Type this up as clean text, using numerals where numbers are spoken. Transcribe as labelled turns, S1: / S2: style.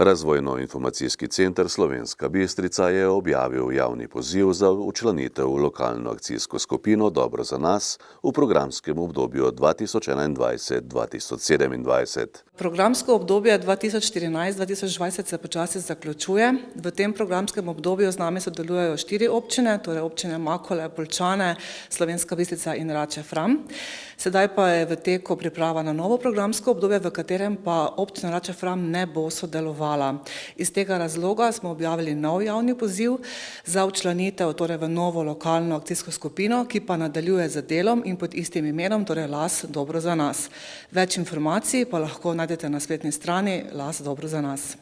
S1: Razvojno-informacijski center Slovenska Bistrica je objavil javni poziv za včlanitev v lokalno akcijsko skupino Dobro za nas v programskem obdobju 2021-2027.
S2: Programsko obdobje 2014-2020 se počasi zaključuje. V tem programskem obdobju z nami sodelujejo 4 občine, torej občine Makole, Poljčane, Slovenska Bistrica in Rače Fram. Sedaj pa je v teku priprava na novo programsko obdobje, v katerem pa občina Rače Fram ne bo sodelovala. Iz tega razloga smo objavili nov javni poziv za včlanitev torej v novo lokalno akcijsko skupino, ki pa nadaljuje z delom in pod istim imenom, torej Las Dobro za nas. Več informacij pa lahko najdete na spletni strani Las Dobro za nas.